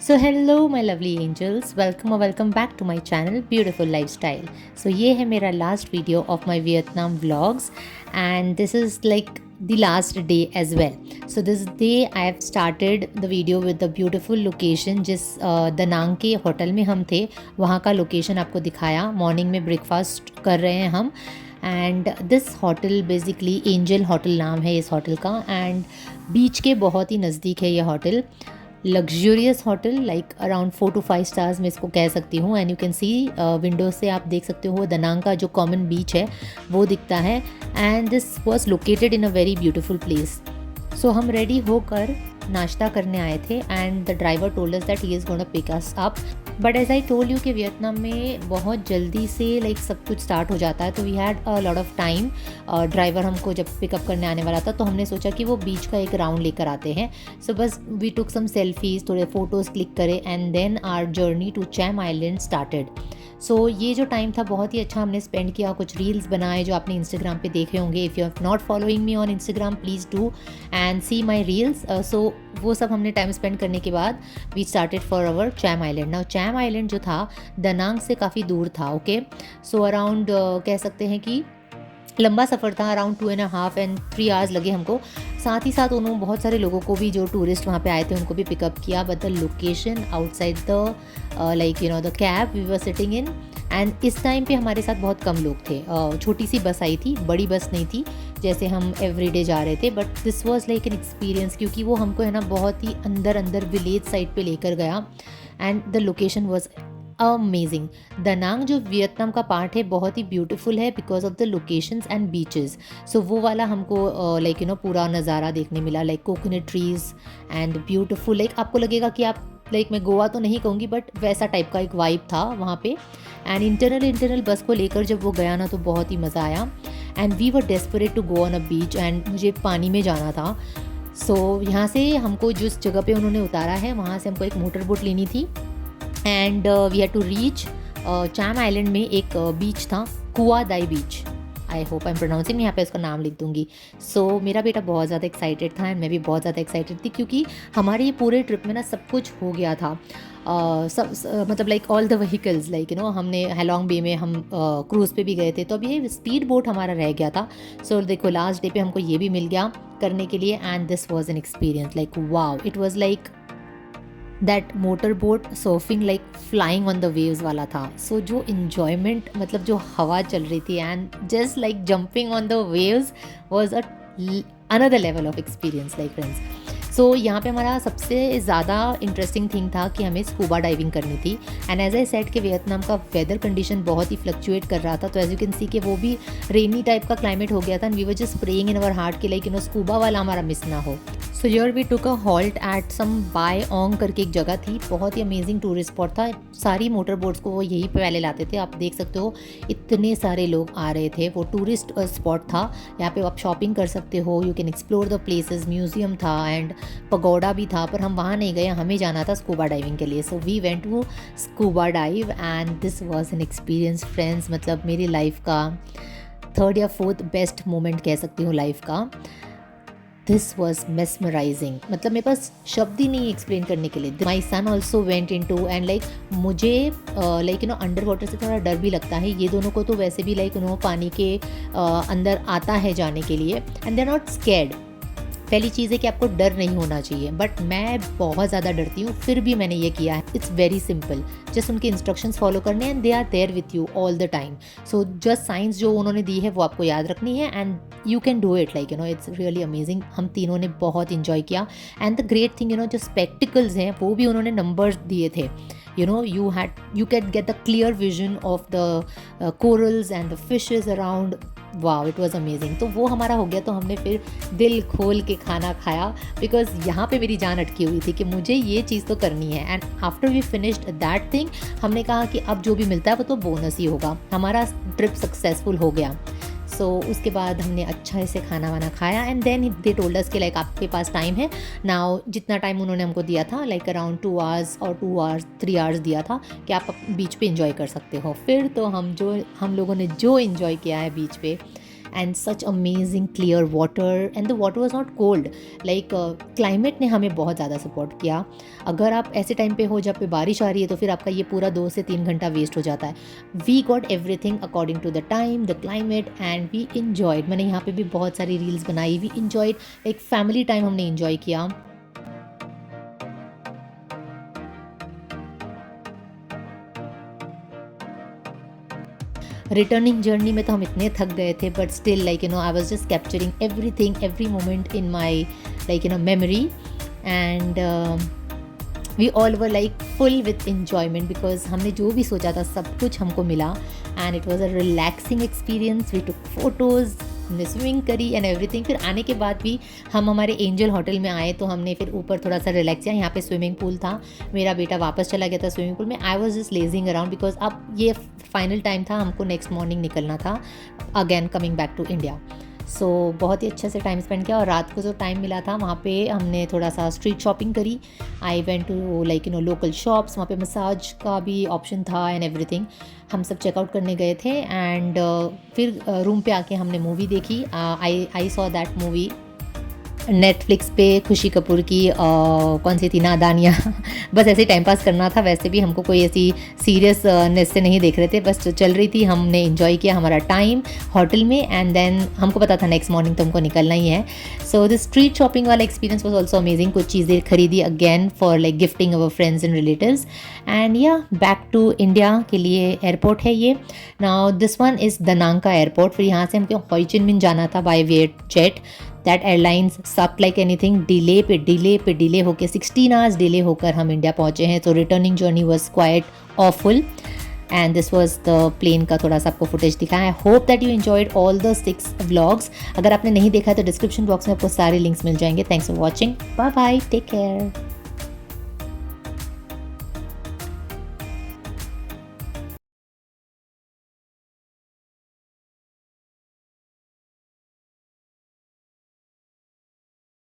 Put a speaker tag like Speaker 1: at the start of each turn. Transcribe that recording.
Speaker 1: So hello my lovely angels, welcome back to my channel beautiful lifestyle. So ये है मेरा last video of my Vietnam vlogs and this is like the last day as well. So this day I have started the video with the beautiful location जिस Danang के hotel में हम थे वहाँ का लोकेशन आपको दिखाया। मॉर्निंग में ब्रेकफास्ट कर रहे हैं हम and this hotel basically angel hotel नाम है इस होटल का एंड बीच के बहुत ही नज़दीक है ये hotel. Luxurious hotel like around 4 to 5 stars मैं इसको कह सकती हूँ and you can see window से आप देख सकते हो दनांग का जो कॉमन बीच है वो दिखता है and this was located in a very beautiful place. So हम रेडी होकर नाश्ता करने आए थे and the driver told us that he is gonna pick us up. But as I told you कि वियतनाम में बहुत जल्दी से लाइक सब कुछ स्टार्ट हो जाता है तो we had a lot of time. Driver हमको जब पिकअप करने आने वाला था तो हमने सोचा कि वो बीच का एक राउंड लेकर आते हैं। सो बस वी टुक सम सेल्फीज, थोड़े फ़ोटोज़ क्लिक करे and then our journey to Cham Island started. So ये जो टाइम था बहुत ही अच्छा हमने स्पेंड किया, कुछ रील्स बनाए जो आपने इंस्टाग्राम पे देखे होंगे। If you are not following me on Instagram please do and see my reels. So वो सब हमने टाइम स्पेंड करने के बाद we started for our Cham Island. Now Cham Island जो था दनांग से काफ़ी दूर था। ओके, सो अराउंड कह सकते हैं कि लंबा सफ़र था, अराउंड 2.5 and 3 hours लगे हमको। साथ ही साथ उन्होंने बहुत सारे लोगों को भी जो टूरिस्ट वहाँ पे आए थे उनको भी पिकअप किया। But the location outside the like you know the cab we were sitting in and इस टाइम पे हमारे साथ बहुत कम लोग थे। छोटी सी बस आई थी, बड़ी बस नहीं थी जैसे हम एवरीडे जा रहे थे। But this was like an experience क्योंकि वो हमको है ना बहुत ही अंदर अंदर विलेज साइड पे लेकर गया and the location was amazing. Danang जो वियतनाम का पार्ट है बहुत ही ब्यूटीफुल है because of the locations and beaches. So वो वाला हमको लाइक यू नो पूरा नज़ारा देखने मिला, like coconut trees and beautiful. Like आपको लगेगा कि आप लाइक मैं गोवा तो नहीं कहूँगी बट वैसा टाइप का एक वाइब था वहाँ पे। एंड इंटरनल बस को लेकर जब वो गया ना तो बहुत ही मज़ा आया and we were desperate to go on a beach and मुझे पानी में जाना था। सो यहाँ से हमको जिस जगह पे उन्होंने उतारा है वहाँ से हमको एक मोटर बोट लेनी थी and we had to reach Cham Island में एक बीच था, Cua Dai beach. I hope I am pronouncing, यहाँ पे उसका नाम लिख दूंगी। सो मेरा बेटा बहुत ज़्यादा एक्साइटेड था एंड मैं भी बहुत ज़्यादा एक्साइटेड थी क्योंकि हमारे ये पूरे ट्रिप में ना सब कुछ हो गया था। मतलब like all the vehicles like you no हमने हैलोंग बे में हम क्रूज़ पे भी गए थे तो अब ये स्पीड बोट हमारा रह गया था। सो देखो लास्ट डे पे हमको ये भी मिल गया करने के लिए and this was an experience like wow, it was like that motor boat surfing like flying on the waves वाला था। सो जो इन्जॉयमेंट मतलब जो हवा चल रही थी and just like jumping on the waves was a another level of experience like friends. So यहाँ पे हमारा सबसे ज़्यादा इंटरेस्टिंग थिंग था कि हमें स्कूबा डाइविंग करनी थी एंड एज आई सेड कि वियतनाम का वेदर कंडीशन बहुत ही फ्लक्चुएट कर रहा था। तो एज यू कैन सी कि वो भी रेनी टाइप का क्लाइमेट हो गया था and we were just praying in our heart कि लाइक यू नो स्कूबा वाला हमारा मिस ना हो। So yeah we took a halt at some Bai Ong करके एक जगह थी, बहुत ही अमेजिंग टूरिस्ट स्पॉट था। सारी मोटर बोट्स को वो यहीं पे पहले लाते थे, आप देख सकते हो इतने सारे लोग आ रहे थे। वो टूरिस्ट स्पॉट था, यहाँ पे आप शॉपिंग कर सकते हो, you can explore the places, museum था एंड पगोडा भी था। पर हम वहाँ नहीं गए, हमें जाना था स्कूबा डाइविंग के लिए। So we went to scuba dive and this was an experience friends, मतलब मेरी लाइफ का 3rd या 4th बेस्ट मोमेंट कह सकती हूँ लाइफ का। दिस वॉज मेस्मराइजिंग, मतलब मेरे पास शब्द ही नहीं एक्सप्लेन करने के लिए। My son also went in to and like मुझे like you know under water से थोड़ा डर भी लगता है, ये दोनों को तो वैसे भी लाइक यू नो पानी के अंदर आता है जाने के लिए and they are not scared. पहली चीज़ है कि आपको डर नहीं होना चाहिए बट मैं बहुत ज़्यादा डरती हूँ, फिर भी मैंने ये किया है। इट्स वेरी सिंपल, जस्ट उनके इंस्ट्रक्शंस फॉलो करने and they are there with you all the time. So just signs जो उन्होंने दी है वो आपको याद रखनी है and you can do it like you know it's really amazing. हम तीनों ने बहुत इंजॉय किया and the great thing you know जो स्पेक्टिकल्स हैं वो भी उन्होंने नंबर्स दिए थे। you know you can get the clear vision of the corals and the fishes around. Wow, it was amazing. तो वो हमारा हो गया तो हमने फिर दिल खोल के खाना खाया बिकॉज यहाँ पे मेरी जान अटकी हुई थी कि मुझे ये चीज़ तो करनी है and after we finished that thing हमने कहा कि अब जो भी मिलता है वो तो बोनस ही होगा। हमारा ट्रिप सक्सेसफुल हो गया। सो उसके बाद हमने अच्छा से खाना वाना खाया and then they told us कि लाइक आपके पास टाइम है नाउ, जितना टाइम उन्होंने हमको दिया था लाइक अराउंड 2 hours और 2 hours 3 hours दिया था कि आप बीच पे इंजॉय कर सकते हो। फिर तो हम लोगों ने जो इंजॉय किया है बीच पे and such amazing clear water, and the water was not cold. Like climate ने हमें बहुत ज़्यादा सपोर्ट किया। अगर आप ऐसे टाइम पे हो जब पे बारिश आ रही है तो फिर आपका ये पूरा 2 से 3 घंटा वेस्ट हो जाता है। We got everything according to the time, the climate, and we enjoyed. मैंने यहाँ पे भी बहुत सारी रील्स बनाई। वी इन्जॉयड, एक फैमिली टाइम हमने इन्जॉय किया। रिटर्निंग जर्नी में तो हम इतने थक गए थे, but still like you know I was just capturing everything, every moment in my like you know memory, and we all were like full with enjoyment because हमने जो भी सोचा था सब कुछ हमको मिला, and it was a relaxing experience. We took photos, हमने स्विमिंग करी एंड एवरीथिंग। फिर आने के बाद भी हम हमारे एंजल होटल में आए तो हमने फिर ऊपर थोड़ा सा रिलैक्स किया। यहाँ पे स्विमिंग पूल था, मेरा बेटा वापस चला गया था स्विमिंग पूल में। I was just lazing around because अब ये फाइनल टाइम था, हमको नेक्स्ट मॉर्निंग निकलना था again coming back to India. So बहुत ही अच्छे से टाइम स्पेंड किया, और रात को जो टाइम मिला था वहाँ पे हमने थोड़ा सा स्ट्रीट शॉपिंग करी। I went to like you know local shops, वहाँ पे मसाज का भी ऑप्शन था एंड एवरीथिंग। हम सब चेकआउट करने गए थे, एंड फिर रूम पे आके हमने मूवी देखी। I saw that movie Netflix पे, खुशी कपूर की कौन सी थी, नादानियाँ। बस ऐसे टाइम पास करना था, वैसे भी हमको कोई ऐसी सीरियसनेस से नहीं देख रहे थे, बस चल रही थी। हमने इन्जॉय किया हमारा टाइम होटल में, एंड देन हमको पता था नेक्स्ट मॉर्निंग तो हमको निकलना ही है। सो द स्ट्रीट शॉपिंग वाला एक्सपीरियंस वॉज ऑल्सो अमेजिंग। कुछ चीज़ें खरीदी again for like gifting our friends and relatives, and yeah back to India के लिए एयरपोर्ट है ये। Now this one is Da Nang airport. फिर यहाँ से हमको होइचिन जाना था by VietJet. That airlines suck like anything, delay पे डिले पे डिले होकर 16 आवर्स डिले होकर हम इंडिया पहुँचे हैं। तो returning journey was quite awful, and this was the plane का थोड़ा सा आपको फुटेज दिखा है। Hope that you enjoyed all the 6 vlogs. अगर आपने नहीं देखा तो डिस्क्रिप्शन बॉक्स में आपको सारे लिंक्स मिल जाएंगे। Thanks for watching, bye bye, take care.